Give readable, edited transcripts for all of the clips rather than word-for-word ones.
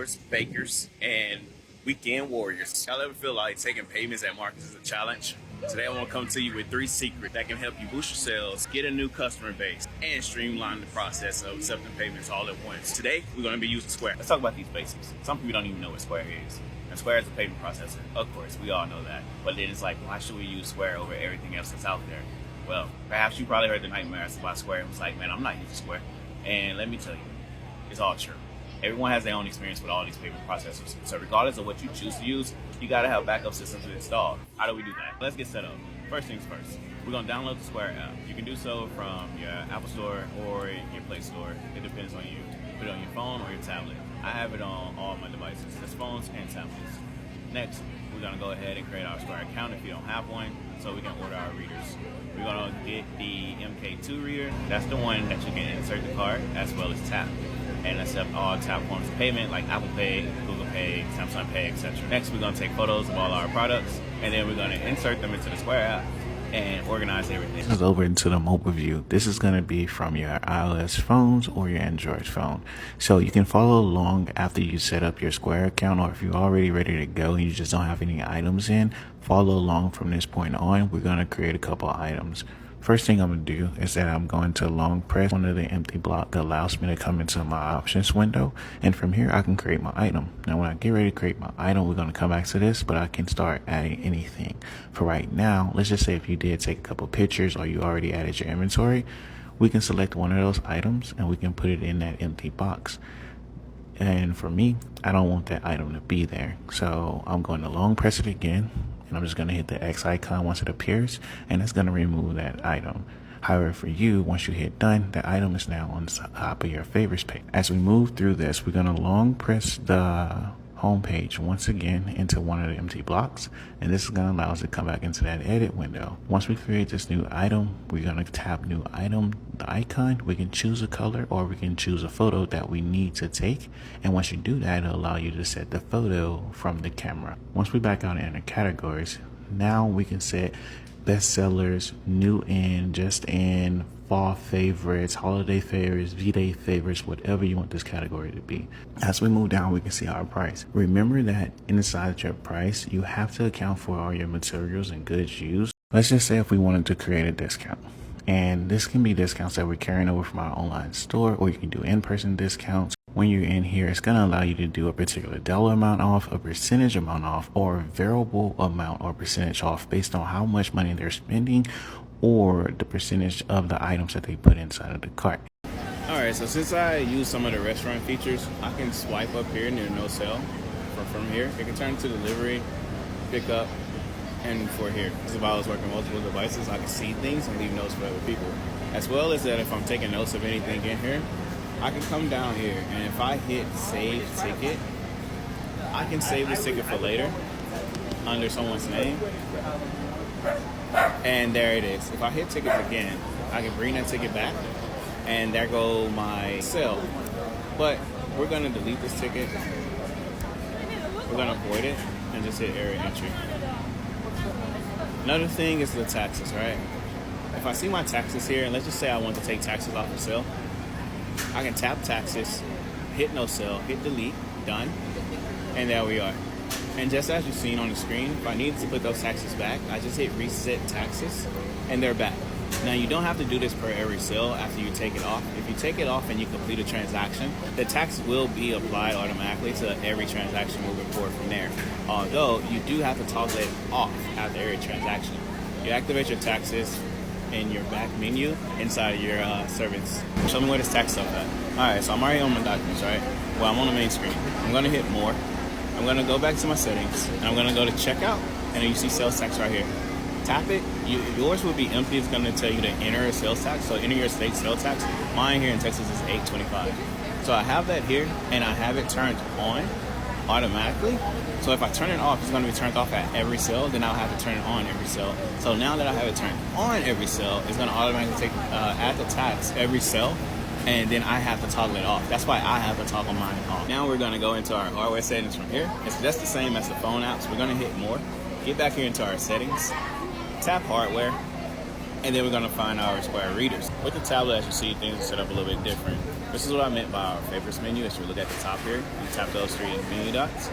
entrepreneurs, bakers, and weekend warriors. Y'all ever feel like taking payments at markets is a challenge? Today I want to come to you with 3 secrets that can help you boost your sales, get a new customer base, and streamline the process of accepting payments all at once. Today, we're going to be using Square. Let's talk about these basics. Some people don't even know what Square is. And Square is a payment processor. Of course, we all know that. But then it's like, why should we use Square over everything else that's out there? Well, perhaps you probably heard the nightmares about Square and was like, man, I'm not using Square. And let me tell you, it's all true. Everyone has their own experience with all these payment processors. So regardless of what you choose to use, you gotta have backup systems installed. How do we do that? Let's get set up. First things first, we're gonna download the Square app. You can do so from your Apple Store or your Play Store. It depends on you. Put it on your phone or your tablet. I have it on all my devices. That's phones and tablets. Next, we're gonna go ahead and create our Square account if you don't have one, so we can order our readers. We're gonna get the MK2 reader. That's the one that you can insert the card as well as tap and accept all tap forms of payment like Apple Pay, Google Pay, Samsung Pay, etc. Next, we're gonna take photos of all our products, and then we're gonna insert them into the Square app and organize everything. This is over into the mobile view. This is going to be from your iOS phones or your Android phone. So you can follow along after you set up your Square account, or if you're already ready to go and you just don't have any items in, follow along from this point on. We're going to create a couple items. First thing I'm going to do is that I'm going to long press one of the empty blocks that allows me to come into my options window. And from here, I can create my item. Now, when I get ready to create my item, we're going to come back to this, but I can start adding anything. For right now, let's just say if you did take a couple pictures or you already added your inventory, we can select one of those items and we can put it in that empty box. And for me, I don't want that item to be there. So I'm going to long press it again. And I'm just going to hit the X icon once it appears, and it's going to remove that item. However, for you, once you hit done, the item is now on the top of your favorites page. As we move through this, we're going to long press the home page once again into one of the empty blocks, and this is going to allow us to come back into that edit window. Once we create this new item, we're going to tap new item, the icon. We can choose a color or we can choose a photo that we need to take, and once you do that, it'll allow you to set the photo from the camera. Once we back out in the categories, now we can set bestsellers, new in, just in, fall favorites, holiday favorites, V-Day favorites, whatever you want this category to be. As we move down, we can see our price. Remember that inside your price, you have to account for all your materials and goods used. Let's just say if we wanted to create a discount. And this can be discounts that we're carrying over from our online store, or you can do in-person discounts. When you're in here, it's going to allow you to do a particular dollar amount off, a percentage amount off, or a variable amount or percentage off based on how much money they're spending or the percentage of the items that they put inside of the cart. Alright, so since I use some of the restaurant features, I can swipe up here near no sale. From here, it can turn to delivery, pick up, and for here. Because if I was working multiple devices, I can see things and leave notes for other people. As well as that if I'm taking notes of anything in here, I can come down here, and if I hit save ticket, I can save this ticket for later under someone's name. And there it is. If I hit tickets again, I can bring that ticket back, and there go my sale. But we're going to delete this ticket. We're going to avoid it and just hit error entry. Another thing is the taxes, right? If I see my taxes here, and let's just say I want to take taxes off the sale, I can tap taxes, hit no sale, hit delete, done, and there we are. And just as you've seen on the screen, if I need to put those taxes back, I just hit reset taxes, and they're back. Now, you don't have to do this per every sale after you take it off. If you take it off and you complete a transaction, the tax will be applied automatically to every transaction moving forward from there. Although, you do have to toggle it off after every transaction. You activate your taxes in your back menu inside of your service. Show me where this tax stuff at. Alright, so I'm already on my documents, right? Well, I'm on the main screen. I'm going to hit more. I'm going to go back to my settings, and I'm going to go to checkout, and then you see sales tax right here. Tap it. Yours will be empty. It's going to tell you to enter a sales tax, so enter your state sales tax. Mine here in Texas is $8.25. So I have that here, and I have it turned on automatically. So if I turn it off, it's going to be turned off at every sale. Then I'll have to turn it on every sale. So now that I have it turned on every sale, it's going to automatically add the tax every sale. And then I have to toggle it off. That's why I have to toggle mine off. Now we're going to go into our hardware settings from here. It's just the same as the phone app, so we're going to hit more. Get back here into our settings, tap hardware, and then we're going to find our Square readers. With the tablet, as you see, things are set up a little bit different. This is what I meant by our favorites menu. As you look at the top here, you tap those three menu dots.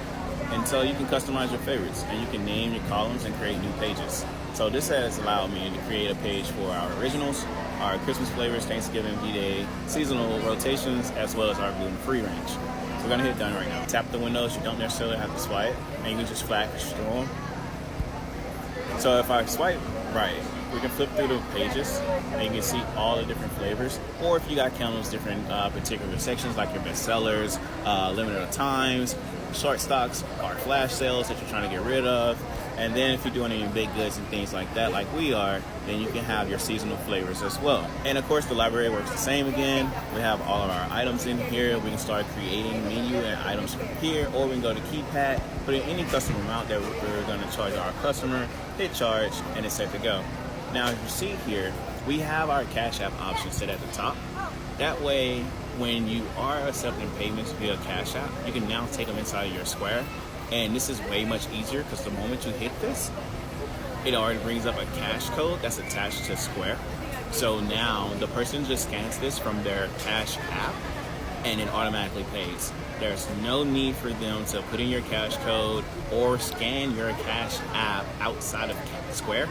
And so you can customize your favorites and you can name your columns and create new pages. So this has allowed me to create a page for our originals, our Christmas flavors, Thanksgiving, B-Day, seasonal rotations, as well as our gluten-free range. So we're gonna hit done right now. Tap the windows, you don't necessarily have to swipe, and you can just flash through them. So if I swipe right, we can flip through the pages and you can see all the different flavors. Or if you got countless different particular sections like your best sellers, limited times, short stocks, or flash sales that you're trying to get rid of. And then if you're doing any big goods and things like that, like we are, then you can have your seasonal flavors as well. And of course, the library works the same again. We have all of our items in here. We can start creating menu and items from here, or we can go to keypad, put in any custom amount that we're going to charge our customer, hit charge, and it's set to go. Now, as you see here, we have our Cash App option set at the top. That way, when you are accepting payments via Cash App, you can now take them inside of your Square. And this is way much easier because the moment you hit this, it already brings up a cash code that's attached to Square. So now the person just scans this from their Cash App and it automatically pays. There's no need for them to put in your cash code or scan your Cash App outside of Square.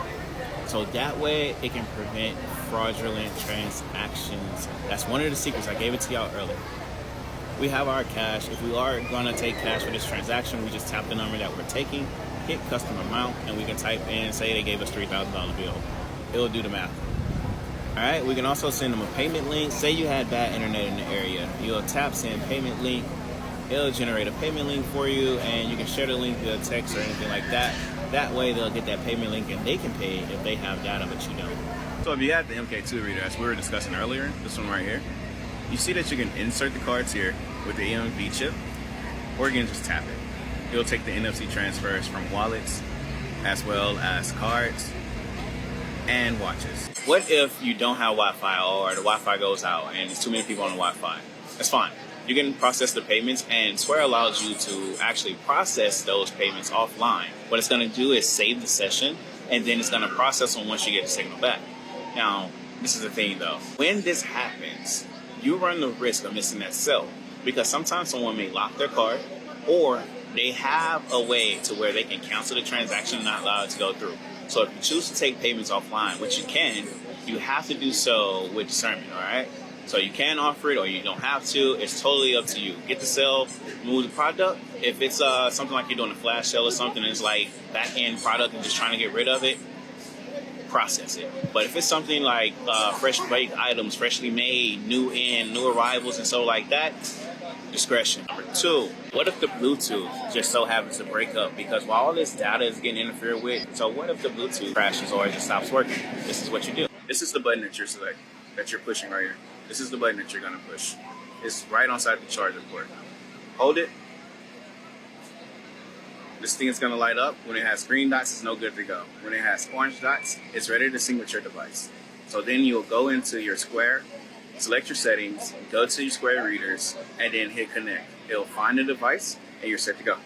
So that way it can prevent fraudulent transactions. That's one of the secrets. I gave it to y'all earlier. We have our cash. If we are going to take cash for this transaction, we just tap the number that we're taking, hit custom amount, and we can type in, say they gave us $3,000 bill. It'll do the math. All right, we can also send them a payment link. Say you had bad internet in the area. You'll tap send payment link. It'll generate a payment link for you, and you can share the link via text or anything like that. That way they'll get that payment link and they can pay if they have data but you don't. So if you have the MK2 reader, as we were discussing earlier, this one right here, you see that you can insert the cards here with the EMV chip, or you can just tap it. It'll take the NFC transfers from wallets, as well as cards and watches. What if you don't have Wi-Fi or the Wi-Fi goes out and there's too many people on the Wi-Fi? That's fine. You can process the payments, and Square allows you to actually process those payments offline. What it's going to do is save the session, and then it's going to process them once you get the signal back. Now, this is the thing though. When this happens, you run the risk of missing that sale because sometimes someone may lock their card or they have a way to where they can cancel the transaction and not allow it to go through. So if you choose to take payments offline, which you can, you have to do so with discernment, all right? So you can offer it or you don't have to. It's totally up to you. Get the sale, move the product. If it's something like you're doing a flash sale or something that's like back-end product and just trying to get rid of it, process it. But if it's something like fresh baked items, freshly made, new arrivals and so like that, discretion. Number two, what if the Bluetooth just so happens to break up? Because while all this data is getting interfered with, so what if the Bluetooth crashes or it just stops working? This is what you do. This is the button that you're pushing right here. This is the button that you're gonna push. It's right on side the charger port. Hold it. This thing is going to light up. When it has green dots, it's no good to go. When it has orange dots, it's ready to sync with your device. So then you'll go into your Square, select your settings, go to your Square readers, and then hit connect. It'll find the device, and you're set to go.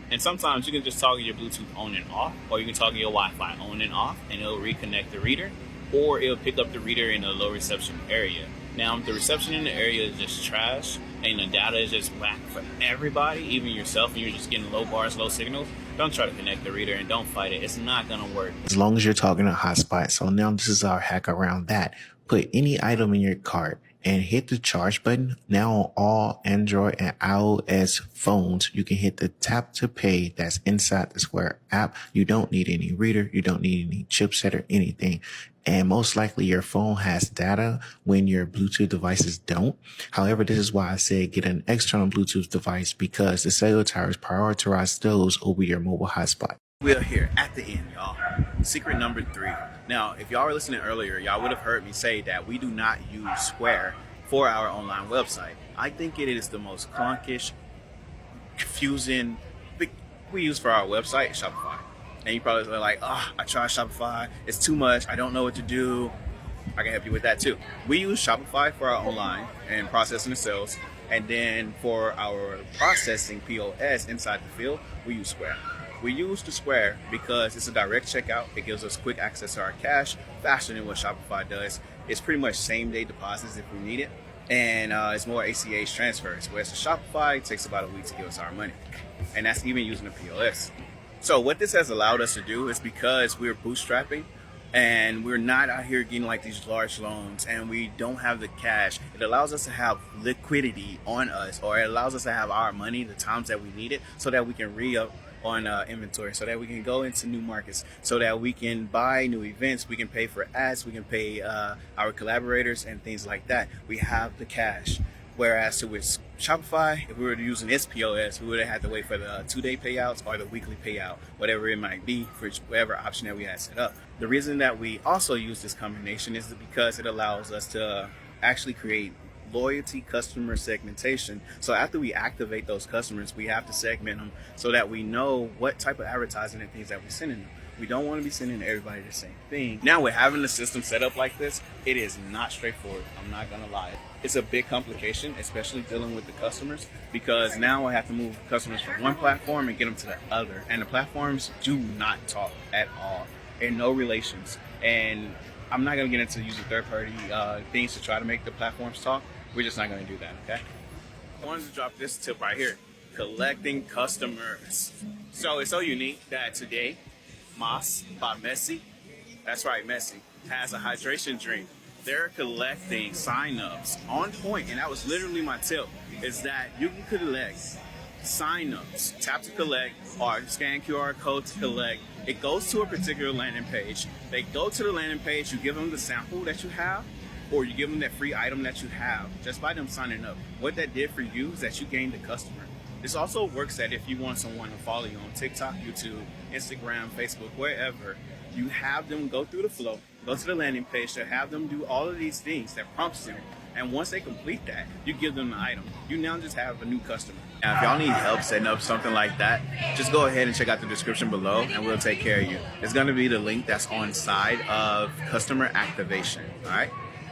And sometimes you can just toggle your Bluetooth on and off, or you can toggle your Wi-Fi on and off, and it'll reconnect the reader, or it'll pick up the reader in a low reception area. Now, if the reception in the area is just trash, and the data is just whack for everybody, even yourself, and you're just getting low bars, low signals, don't try to connect the reader and don't fight it. It's not going to work. As long as you're talking a hotspot. So now this is our hack around that. Put any item in your cart and hit the charge button. Now on all Android and iOS phones, you can hit the tap to pay that's inside the Square app. You don't need any reader. You don't need any chipset or anything. And most likely your phone has data when your Bluetooth devices don't. However, this is why I said get an external Bluetooth device because the cellular towers prioritize those over your mobile hotspot. We are here at the end, y'all. Secret number 3. Now, if y'all were listening earlier, y'all would have heard me say that we do not use Square for our online website. I think it is the most clunkish, confusing thing we use for our website, Shopify. And you probably are like, I tried Shopify. It's too much. I don't know what to do. I can help you with that too. We use Shopify for our online and processing the sales. And then for our processing POS inside the field, we use Square. We use the Square because it's a direct checkout. It gives us quick access to our cash, faster than what Shopify does. It's pretty much same day deposits if we need it. and it's more ACH transfers. Whereas the Shopify takes about a week to give us our money, and that's even using the POS. So what this has allowed us to do is, because we're bootstrapping and we're not out here getting like these large loans and we don't have the cash, it allows us to have liquidity on us, or it allows us to have our money the times that we need it, so that we can re-up on inventory, so that we can go into new markets, so that we can buy new events, we can pay for ads, we can pay our collaborators and things like that. We have the cash. Whereas with Shopify, if we were using its POS, we would have had to wait for the 2-day payouts or the weekly payout, whatever it might be, for whatever option that we had set up. The reason that we also use this combination is because it allows us to actually create loyalty customer segmentation. So after we activate those customers, we have to segment them so that we know what type of advertising and things that we're sending them. We don't want to be sending everybody the same thing. Now, with having the system set up like this, it is not straightforward. I'm not gonna lie. It's a big complication, especially dealing with the customers, because now I have to move customers from one platform and get them to the other. And the platforms do not talk at all, and no relations. And I'm not gonna get into using third-party things to try to make the platforms talk. We're just not gonna do that, okay? I wanted to drop this tip right here: collecting customers. So it's so unique that today, Moss by Messi, that's right, Messi, has a hydration drink. They're collecting signups on point, and that was literally my tip, is that you can collect signups, tap to collect, or scan QR code to collect. It goes to a particular landing page. They go to the landing page, you give them the sample that you have, or you give them that free item that you have just by them signing up. What that did for you is that you gained a customer. This also works that if you want someone to follow you on TikTok, YouTube, Instagram, Facebook, wherever, you have them go through the flow, go to the landing page to have them do all of these things that prompts them. And once they complete that, you give them the item. You now just have a new customer. Now, if y'all need help setting up something like that, just go ahead and check out the description below and we'll take care of you. It's gonna be the link that's on side of customer activation, all right?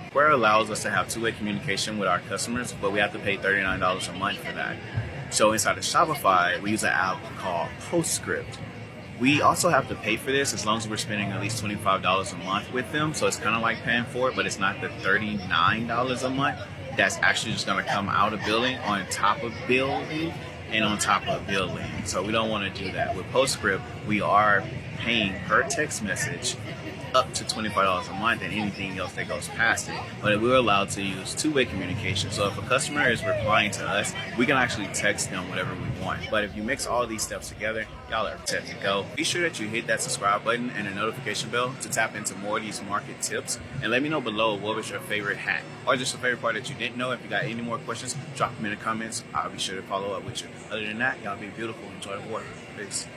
Square allows us to have two-way communication with our customers, but we have to pay $39 a month for that. So inside of Shopify, we use an app called Postscript. We also have to pay for this as long as we're spending at least $25 a month with them. So it's kind of like paying for it, but it's not the $39 a month. That's actually just going to come out of billing on top of billing and on top of billing. So we don't want to do that. With Postscript, we are paying per text message up to $25 a month, and anything else that goes past it. But we're allowed to use two-way communication. So if a customer is replying to us, we can actually text them whatever we want. But if you mix all these steps together, y'all are set to go. Be sure that you hit that subscribe button and the notification bell to tap into more of these market tips. And let me know below what was your favorite hack, or just a favorite part that you didn't know. If you got any more questions, drop them in the comments. I'll be sure to follow up with you. Other than that, y'all be beautiful. Enjoy the water. Peace.